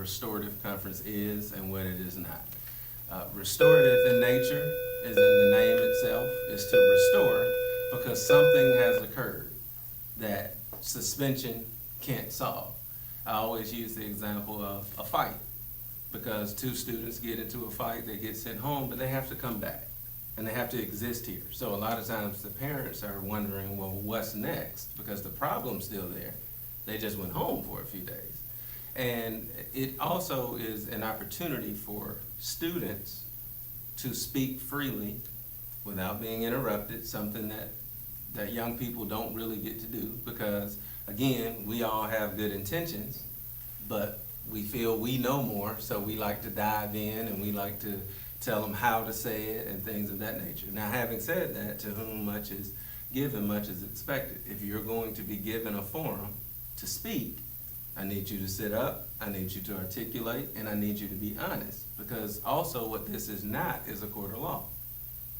Restorative Conference is and what it is not. Restorative in nature is in the name itself, is to restore because something has occurred that suspension can't solve. I always use the example of a fight because two students get into a fight, they get sent home, but they have to come back and they have to exist here. So a lot of times the parents are wondering, well, what's next? Because the problem's still there. They just went home for a few days. And it also is an opportunity for students to speak freely without being interrupted, something that young people don't really get to do because, again, we all have good intentions, but we feel we know more, so we like to dive in and we like to tell them how to say it and things of that nature. Now, having said that, to whom much is given, much is expected. If you're going to be given a forum to speak, I need you to sit up, I need you to articulate, and I need you to be honest. Because also what this is not is a court of law.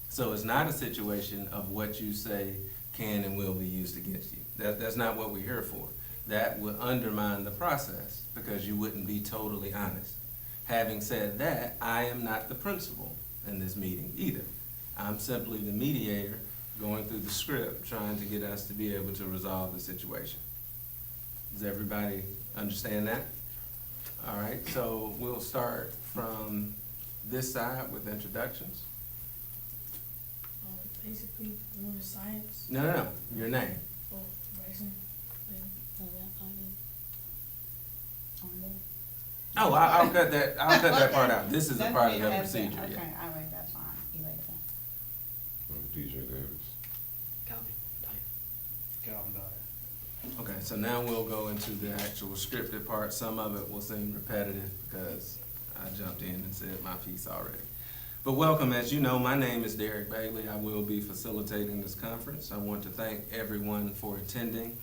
So it's not a situation of what you say can and will be used against you. That's not what we're here for. That would undermine the process because you wouldn't be totally honest. Having said that, I am not the principal in this meeting either. I'm simply the mediator going through the script, trying to get us to be able to resolve the situation. Does everybody understand that? All right, so we'll start from this side with introductions. Basically, doing science. No, your name. Oh, Bryson. Oh, I'll cut that. I'll cut that part out. This is a That's part of me, the that's it. procedure. Okay, Yeah. all right, that's fine. You later. DJ Davis. Calvin Dyer. Okay, so now we'll go into the actual scripted part. Some of it will seem repetitive because I jumped in and said my piece already. But welcome, as you know, my name is Derek Bailey. I will be facilitating this conference. I want to thank everyone for attending.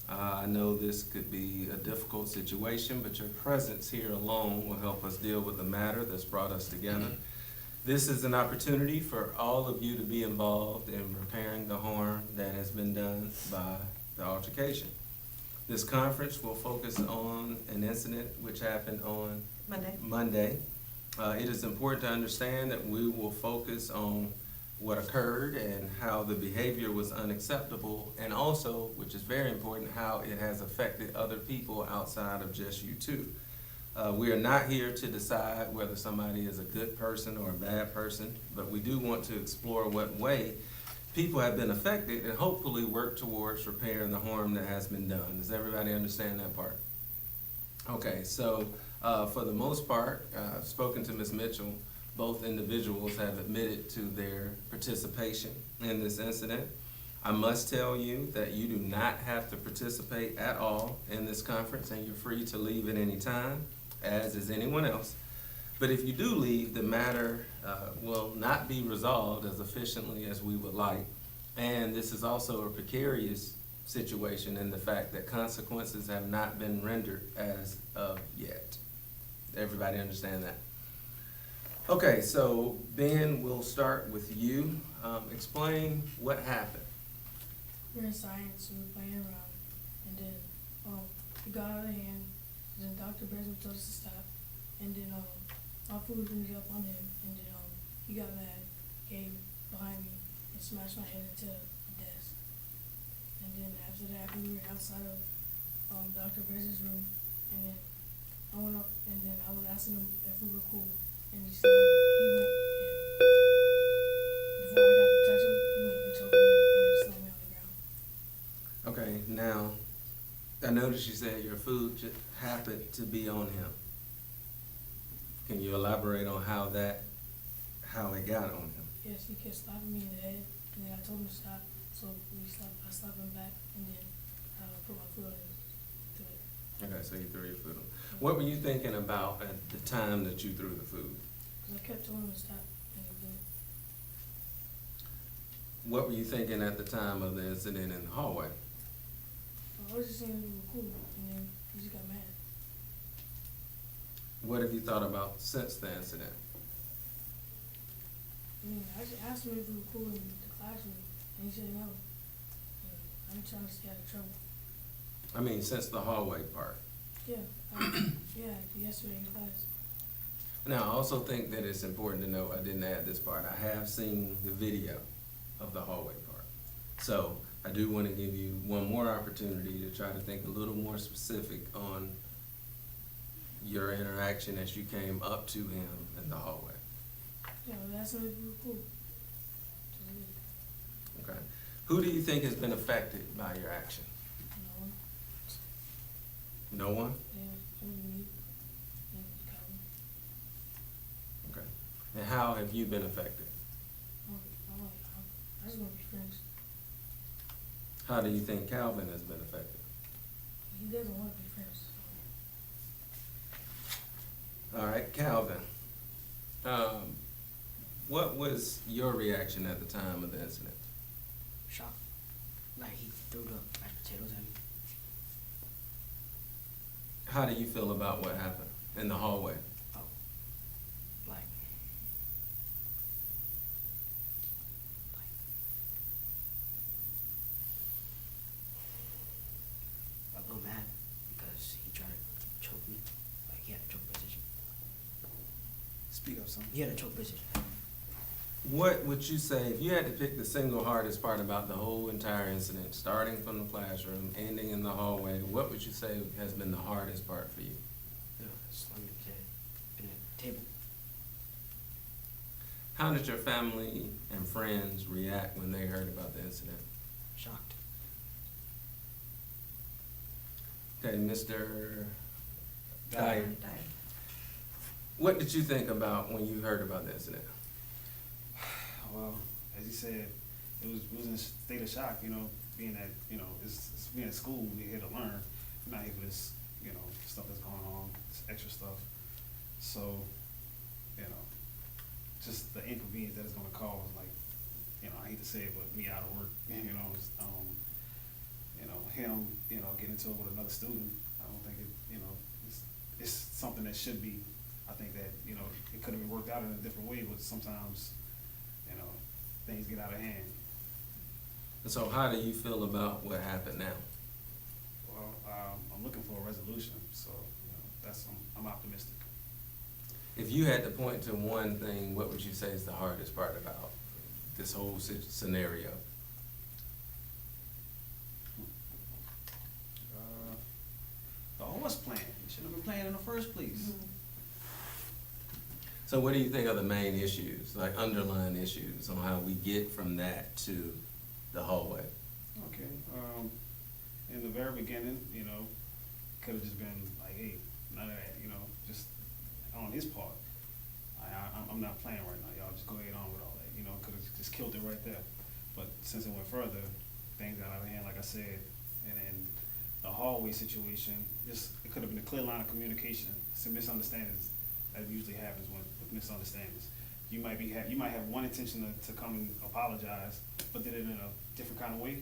I know this could be a difficult situation, but your presence here alone will help us deal with the matter that's brought us together. This is an opportunity for all of you to be involved in repairing the harm that has been done by the altercation. This conference will focus on an incident which happened on Monday. It is important to understand that we will focus on what occurred and how the behavior was unacceptable, and also, which is very important, how it has affected other people outside of just you two. We are not here to decide whether somebody is a good person or a bad person, but we do want to explore what way people have been affected and hopefully work towards repairing the harm that has been done. Does everybody understand that part? Okay, so for the most part, I've spoken to Ms. Mitchell. Both individuals have admitted to their participation in this incident. I must tell you that you do not have to participate at all in this conference, and you're free to leave at any time, as is anyone else. But if you do leave, the matter will not be resolved as efficiently as we would like. And this is also a precarious situation in the fact that consequences have not been rendered as of yet. Everybody understand that? Okay, so Ben, we'll start with you. Explain what happened. We're in science, we were playing around, and then it got out of hand. Then Dr. Bresman told us to stop, and then our food ended up on him, and then he got mad, came behind me, and smashed my head into the desk. And then after that, we were outside of Dr. Bresman's room, and then I went up, and then I was asking him if we were cool. And he went, and before I got to touch him, he went and choked me and just slammed me on the ground. Okay, now, I noticed you said your food just happened to be on him. Can you elaborate on how it got on him? Yes, he kept slapping me in the head, and then I told him to stop, so I slapped him back, and then I put my foot on him. Okay, so you threw your food on. What were you thinking about at the time that you threw the food? Because I kept telling him to stop, and he didn't. What were you thinking at the time of the incident in the hallway? I was just saying we were cool, and then he just got mad. What have you thought about since the incident? I just asked him if we were cool in the classroom, and he said no. And I'm trying to stay out of trouble. I mean, since the hallway part. Yeah, yeah, yesterday in class. Now, I also think that it's important to note, I didn't add this part, I have seen the video of the hallway part. So I do want to give you one more opportunity to try to think a little more specific on your interaction as you came up to him in the hallway. Yeah, that's what we were cool. Okay. Who do you think has been affected by your action? No, No one? yeah, only me and Calvin. Okay. And how have you been affected? I just want to be friends. How do you think Calvin has been affected? He doesn't want to be friends. All right, Calvin. What was your reaction at the time of the incident? Shock. Like he threw the mashed potatoes at me. How do you feel about what happened in the hallway? Oh. Like. A little mad because he tried to choke me. Like he had a choke position. Speak up, son. He had a choke position. What would you say, if you had to pick the single hardest part about the whole entire incident, starting from the classroom, ending in the hallway, what would you say has been the hardest part for you? Slamming his head in the table. How did your family and friends react when they heard about the incident? Shocked. Okay, Mr. Dyer, Dyer. what did you think about when you heard about the incident? Well, as you said, it was in a state of shock, being that, it's being at school, we're here to learn. We're not here for this, stuff that's going on, this extra stuff. So, just the inconvenience that it's gonna cause, like, I hate to say it, but me out of work, him, getting into it with another student, I don't think it, it's something that should be, I think that, it could have been worked out in a different way, but sometimes, things get out of hand. And so how do you feel about what happened now? Well, I'm looking for a resolution, so, I'm optimistic. If you had to point to one thing, what would you say is the hardest part about this whole scenario? The horse plan, you should have been playing in the first place. So what do you think are the main issues, like underlying issues on how we get from that to the hallway? Okay, in the very beginning, could have just been like, hey, none of that, just on his part. I'm not playing right now, y'all just go ahead on with all that, could have just killed it right there. But since it went further, things got out of hand, like I said, and then the hallway situation, it could have been a clear line of communication. Some misunderstandings that usually happens with misunderstandings. You might have one intention to come and apologize, but did it in a different kind of way,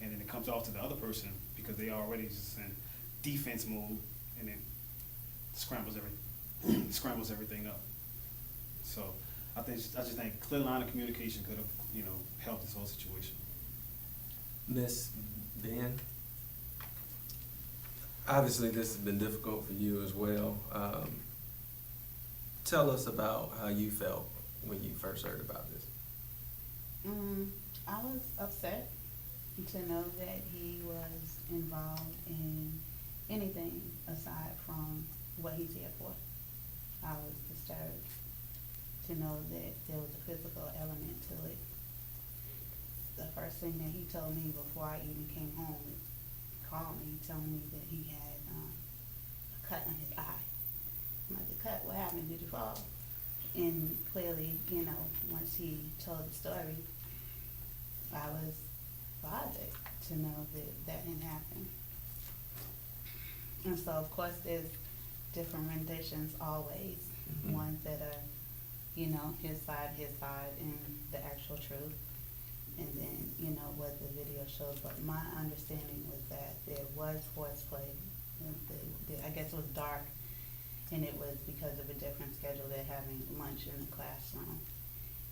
and then it comes off to the other person because they already just in defense mode, and it scrambles everything up. So I just think clear line of communication could have helped this whole situation. Miss Ben, obviously this has been difficult for you as well. Tell us about how you felt when you first heard about this. I was upset to know that he was involved in anything aside from what he's here for. I was disturbed to know that there was a physical element to it. The first thing that he told me before I even came home, he called me telling me that he had a cut on his eye. I'm like, the cut, what happened? Did you fall? And clearly, once he told the story, I was bothered to know that that didn't happen. And so, of course, there's different renditions always, ones that are, his side, and the actual truth. And then, what the video shows. But my understanding was that there was horseplay. I guess it was dark, and it was because of a different schedule. They're having lunch in the classroom,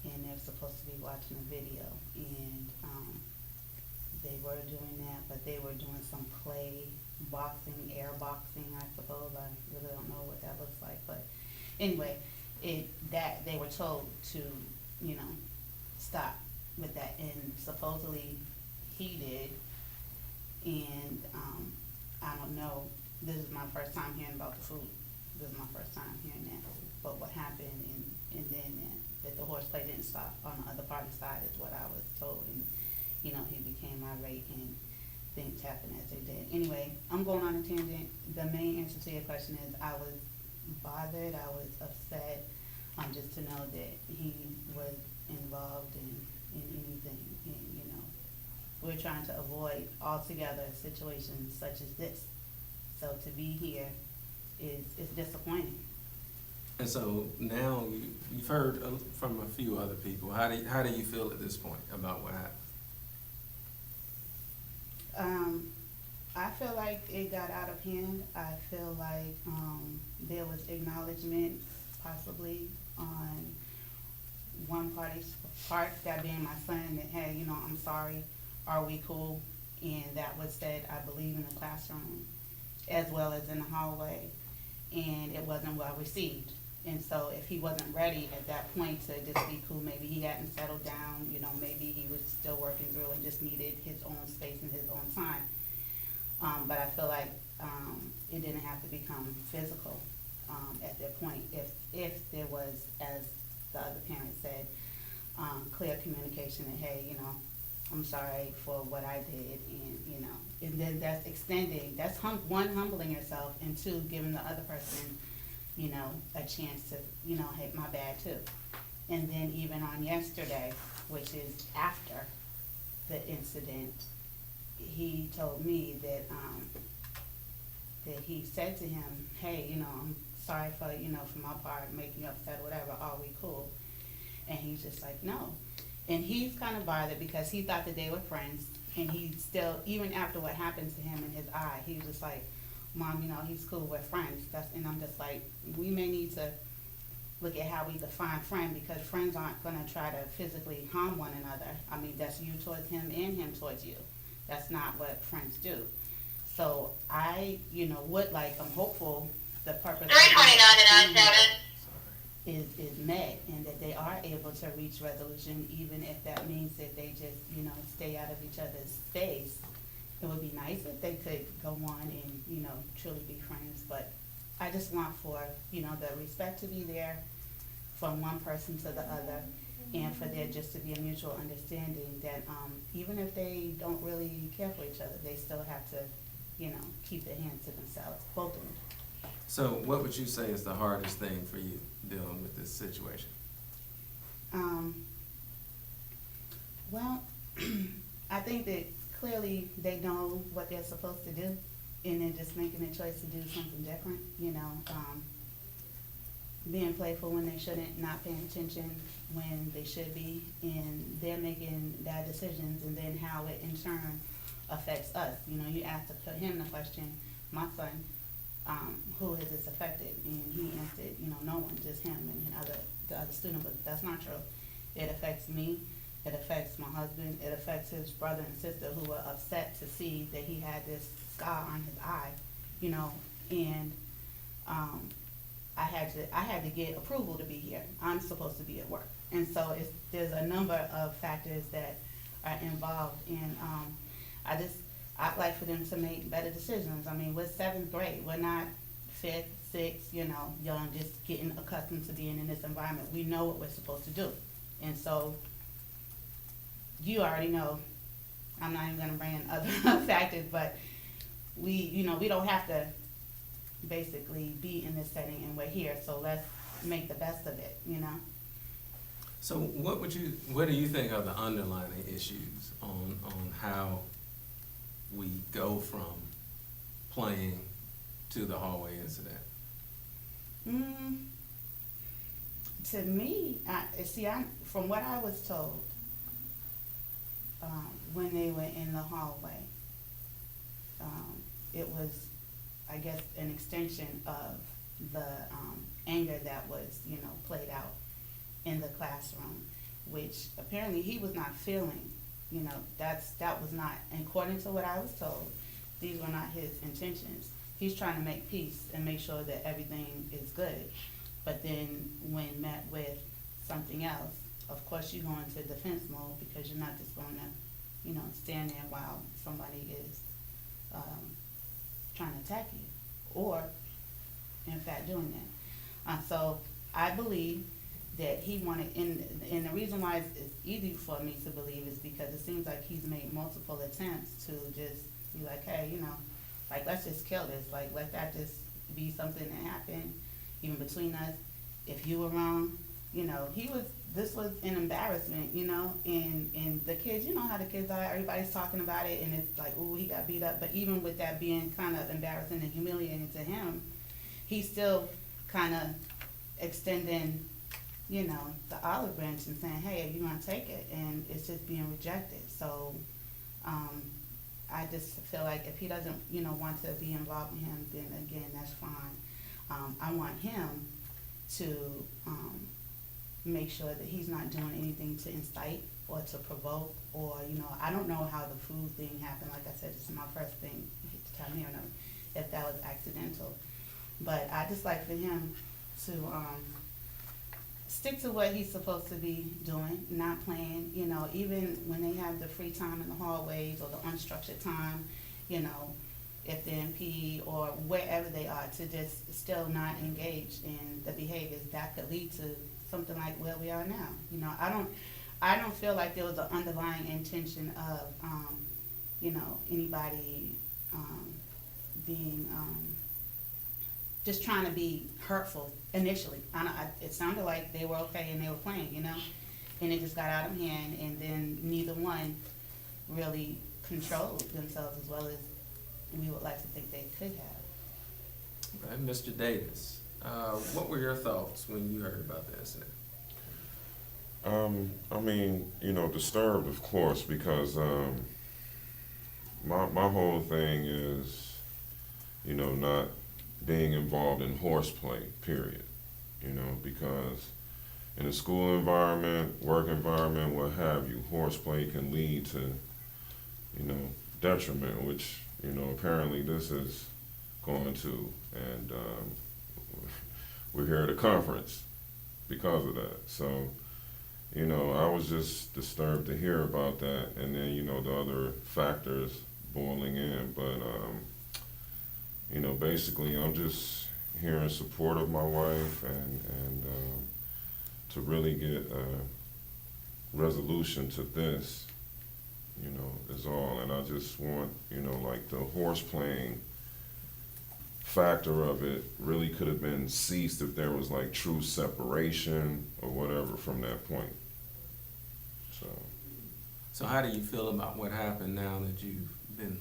and they're supposed to be watching a video. And they were doing that, but they were doing some play boxing, air boxing, I suppose. I really don't know what that looks like, but anyway, that they were told to, stop with that, and supposedly he did. And I don't know. This is my first time hearing about the food. This is my first time hearing that. But what happened, and then that the horseplay didn't stop on the other party side is what I was told. And he became irate and things happened as they did. Anyway, I'm going on a tangent. The main answer to your question is I was bothered. I was upset. Just to know that he was involved in anything, and we're trying to avoid altogether situations such as this. So to be here is disappointing. And so now you've heard from a few other people. How do you feel at this point about what happened? I feel like it got out of hand. I feel like there was acknowledgement possibly on one party's part, that being my son, that, hey, I'm sorry, are we cool? And that was said, I believe, in the classroom as well as in the hallway, and it wasn't well received. And so if he wasn't ready at that point to just be cool, maybe he hadn't settled down, maybe he was still working through and just needed his own space and his own time. But I feel like it didn't have to become physical at that point if there was, as the other parent said, clear communication that, hey, I'm sorry for what I did, and then that's extending, that's one, humbling yourself, and two, giving the other person, a chance to, hey, my bad too. And then even on yesterday, which is after the incident, he told me that that he said to him, hey, I'm sorry for, for my part, making you upset, whatever, are we cool? And he's just like, no. And he's kind of bothered because he thought that they were friends, and he still, even after what happened to him in his eye, he was just like, Mom, he's cool, we're friends. And I'm just like, we may need to look at how we define friend, because friends aren't going to try to physically harm one another. I mean, that's you towards him and him towards you. That's not what friends do. So I, I'm hopeful the purpose 329 and I-7. is met, and that they are able to reach resolution, even if that means that they just, stay out of each other's space. It would be nice if they could go on and, truly be friends, but I just want for, the respect to be there from one person to the other, and for there just to be a mutual understanding that even if they don't really care for each other, they still have to, keep their hands to themselves, both of them. So what would you say is the hardest thing for you dealing with this situation? Well, I think that clearly they know what they're supposed to do, and they're just making a choice to do something different, being playful when they shouldn't, not paying attention when they should be, and they're making bad decisions, and then how it in turn affects us. You asked him the question, my son, who has this affected? And he answered, no one, just him and the other student, but that's not true. It affects me, it affects my husband, it affects his brother and sister, who were upset to see that he had this scar on his eye, and I had to get approval to be here. I'm supposed to be at work. And so there's a number of factors that are involved, and I'd like for them to make better decisions. I mean, we're 7th grade. We're not 5th, 6th, young, just getting accustomed to being in this environment. We know what we're supposed to do. And so you already know, I'm not even going to bring in other factors, but we don't have to basically be in this setting, and we're here, so let's make the best of it, So what do you think are the underlying issues on how we go from playing to the hallway incident? To me, from what I was told, when they were in the hallway, it was, I guess, an extension of the anger that was, played out in the classroom, which apparently he was not feeling. That was not, according to what I was told, these were not his intentions. He's trying to make peace and make sure that everything is good. But then when met with something else, of course you go into defense mode because you're not just going to, stand there while somebody is trying to attack you, or in fact doing that. So I believe that he wanted, and the reason why it's easy for me to believe is because it seems like he's made multiple attempts to just be like, hey, like, let's just kill this, like, let that just be something that happened, even between us. If you were wrong, this was an embarrassment, and the kids, you know how the kids are, everybody's talking about it, and it's like, ooh, he got beat up, but even with that being kind of embarrassing and humiliating to him, he's still kind of extending, the olive branch and saying, hey, you're going to take it, and it's just being rejected. So I just feel like if he doesn't, want to be involved with him, then again, that's fine. I want him to make sure that he's not doing anything to incite or to provoke, or, I don't know how the food thing happened. Like I said, this is my first thing to tell me, or if that was accidental. But I just like for him to stick to what he's supposed to be doing, not playing, even when they have the free time in the hallways or the unstructured time, if they're in PE or wherever they are, to just still not engage in the behaviors that could lead to something like where we are now. I don't feel like there was an underlying intention of, anybody being just trying to be hurtful initially. It sounded like they were okay and they were playing, and it just got out of hand, and then neither one really controlled themselves as well as we would like to think they could have. Right, Mr. Davis, what were your thoughts when you heard about the incident? Disturbed, of course, because my whole thing is, not being involved in horseplay, period. Because in a school environment, work environment, what have you, horseplay can lead to, detriment, which, apparently this is going to, and we're here at a conference because of that. So, I was just disturbed to hear about that, and then, the other factors boiling in, but, basically I'm just here in support of my wife and to really get a resolution to this, is all. And I just want, like the horse playing factor of it really could have been ceased if there was like true separation or whatever from that point. So how do you feel about what happened now that you've been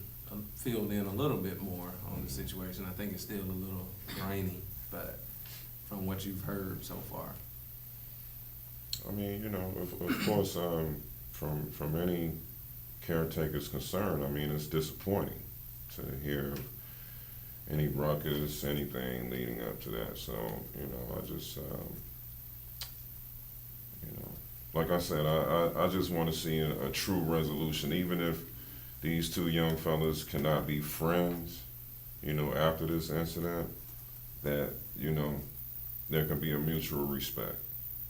filled in a little bit more on the situation? I think it's still a little grainy, but from what you've heard so far. Of course, from any caretaker's concern, it's disappointing to hear any ruckus, anything leading up to that. So, I just, like I said, I just want to see a true resolution, even if these two young fellas cannot be friends, after this incident, that, there can be a mutual respect.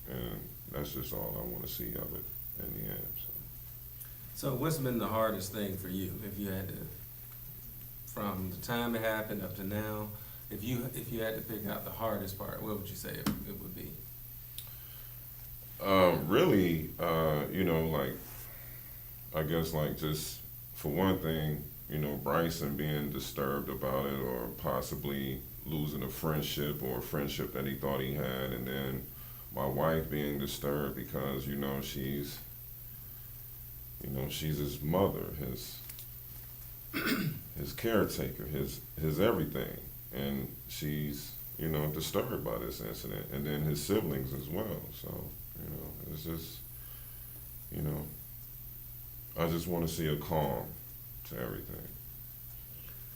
And that's just all I want to see of it in the end. So what's been the hardest thing for you, if you had to, from the time it happened up to now, if you had to pick out the hardest part, what would you say it would be? Really, I guess just for one thing, Bryson being disturbed about it, or possibly losing a friendship or a friendship that he thought he had, and then my wife being disturbed because, she's his mother, his caretaker, his everything, and she's, disturbed by this incident, and then his siblings as well. So, it's just, I just want to see a calm to everything.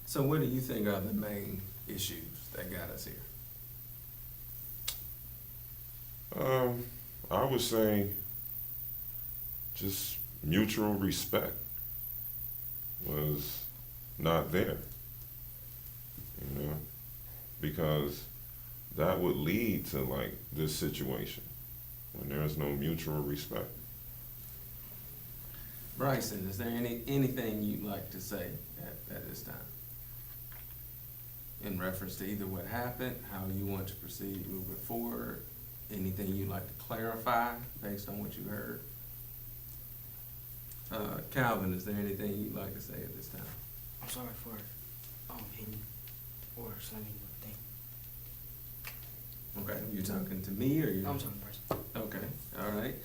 So what do you think are the main issues that got us here? I would say just mutual respect was not there. You know, because that would lead to like this situation when there's no mutual respect. Bryson, is there anything you'd like to say at this time? In reference to either what happened, how you want to proceed moving forward, anything you'd like to clarify based on what you heard? Calvin, is there anything you'd like to say at this time? I'm sorry for hitting or slamming the thing. Okay, you talking to me or you? I'm talking person. Okay, all right.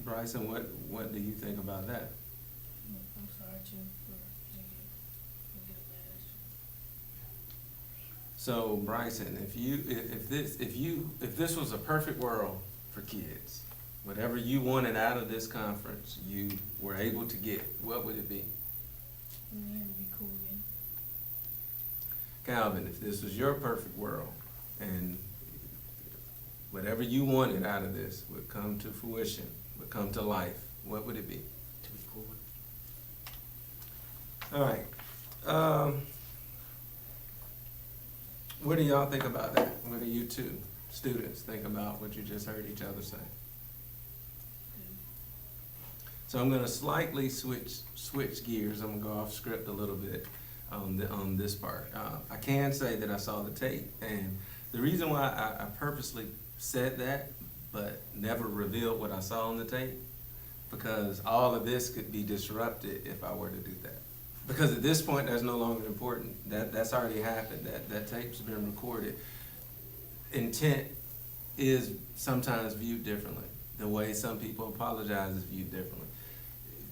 Bryson, what do you think about that? I'm sorry too for getting a badge. So Bryson, if this was a perfect world for kids, whatever you wanted out of this conference, you were able to get, what would it be? And then it'd be cool again. Calvin, if this was your perfect world and whatever you wanted out of this would come to fruition, would come to life, what would it be? To be cool. All right. What do y'all think about that? What do you two students think about what you just heard each other say? So I'm going to slightly switch gears. I'm going to go off script a little bit on this part. I can say that I saw the tape, and the reason why I purposely said that but never revealed what I saw on the tape, because all of this could be disrupted if I were to do that. Because at this point, that's no longer important. That's already happened. That tape's been recorded. Intent is sometimes viewed differently. The way some people apologize is viewed differently.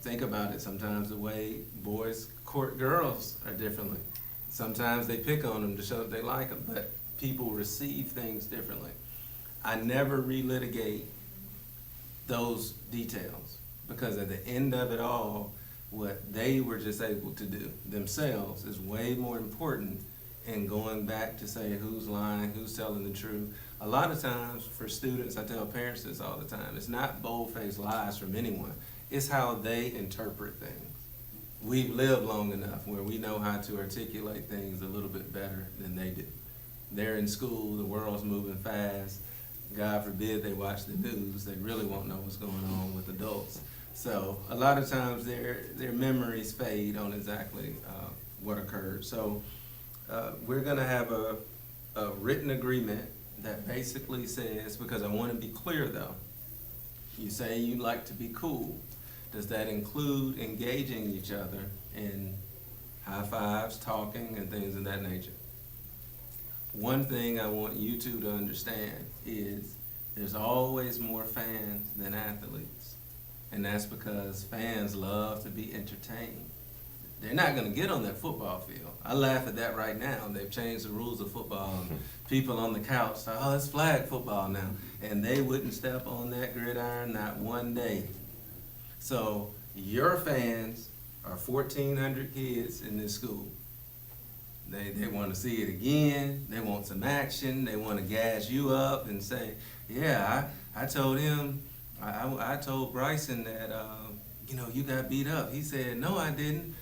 Think about it. Sometimes the way boys court girls are differently. Sometimes they pick on them to show that they like them, but people receive things differently. I never relitigate those details, because at the end of it all, what they were just able to do themselves is way more important in going back to say who's lying, who's telling the truth. A lot of times for students, I tell parents this all the time, it's not bold-faced lies from anyone. It's how they interpret things. We've lived long enough where we know how to articulate things a little bit better than they do. They're in school, the world's moving fast. God forbid they watch the news, they really won't know what's going on with adults. So a lot of times their memories fade on exactly what occurred. So we're gonna have a written agreement that basically says, because I wanna be clear though, you say you like to be cool. Does that include engaging each other in high fives, talking, and things of that nature? One thing I want you two to understand is there's always more fans than athletes. And that's because fans love to be entertained. They're not going to get on that football field. I laugh at that right now. They've changed the rules of football. People on the couch say, oh, it's flag football now. And they wouldn't step on that gridiron not one day. So your fans are 1,400 kids in this school. They want to see it again. They want some action. They want to gas you up and say, yeah, I told him, I told Bryson that, you got beat up. He said, no, I didn't.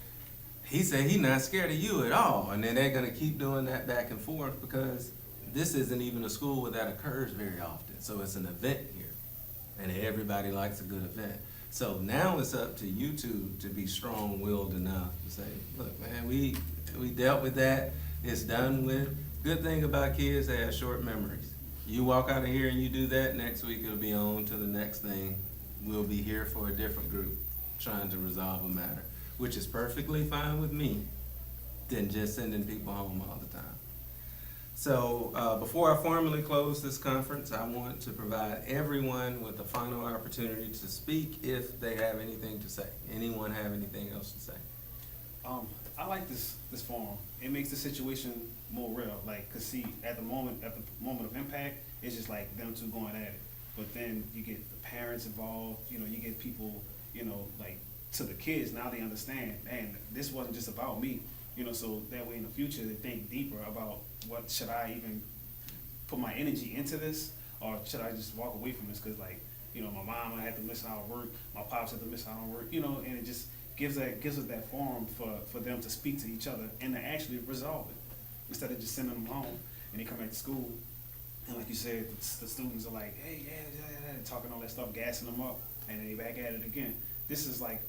He said he's not scared of you at all. And then they're going to keep doing that back and forth, because this isn't even a school where that occurs very often. So it's an event here, and everybody likes a good event. So now it's up to you two to be strong-willed enough to say, look, man, we dealt with that. It's done with. Good thing about kids, they have short memories. You walk out of here and you do that, next week it'll be on to the next thing. We'll be here for a different group trying to resolve a matter, which is perfectly fine with me than just sending people home all the time. So before I formally close this conference, I want to provide everyone with a final opportunity to speak if they have anything to say. Anyone have anything else to say? I like this forum. It makes the situation more real. Like, cause see, at the moment of impact, it's just like them two going at it. But then you get the parents involved. You get people. Like to the kids. Now they understand. Man, this wasn't just about me. So that way in the future they think deeper about what should I even put my energy into this, or should I just walk away from this? Cause my mom had to miss out on work. My pops had to miss out on work. And gives us that forum for them to speak to each other and to actually resolve it, instead of just sending them home and they come back to school. And like you said, the students are like, hey, yeah, talking all that stuff, gassing them up, and they back at it again. This is like,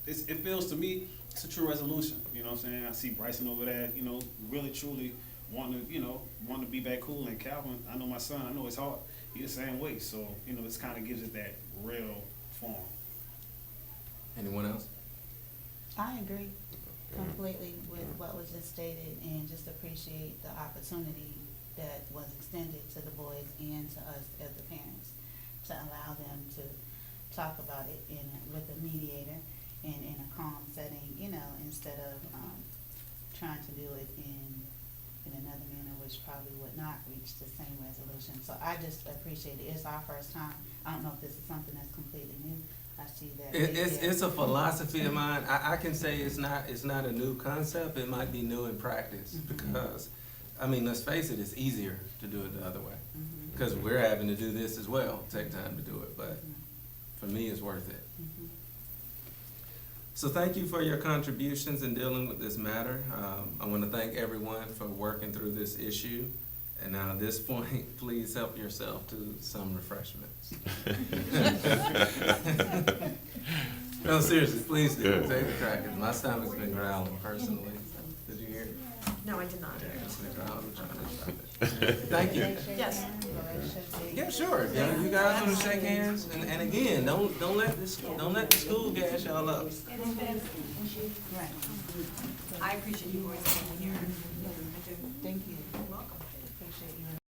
it feels to me, it's a true resolution. You know what I'm saying? I see Bryson over there, you know, really truly wanting to be back cool. And Calvin, I know my son, I know it's hard. He the same way. So, you know, it's kind of gives it that real form. Anyone else? I agree completely with what was just stated, and just appreciate the opportunity that was extended to the boys and to us as the parents, to allow them to talk about it with a mediator and in a calm setting, you know, instead of trying to do it in another manner, which probably would not reach the same resolution. So I just appreciate it. It's our first time. I don't know if this is something that's completely new. I see that. It's a philosophy of mine. I can say it's not a new concept. It might be new in practice, because, I mean, let's face it, it's easier to do it the other way, because we're having to do this as well, take time to do it, but for me, it's worth it. So thank you for your contributions in dealing with this matter. I want to thank everyone for working through this issue. And now at this point, please help yourself to some refreshments. No, seriously, please do. Take the crackers. My stomach's been growling personally. Did you hear it? No, I did not. Yeah, it's been growling. I'm trying to stop it. Thank you. Yes. Yeah, sure. Yeah, you guys want to shake hands? And again, don't let the school gas y'all up. Right. I appreciate you boys being here. I do. Thank you. You're welcome. Appreciate you.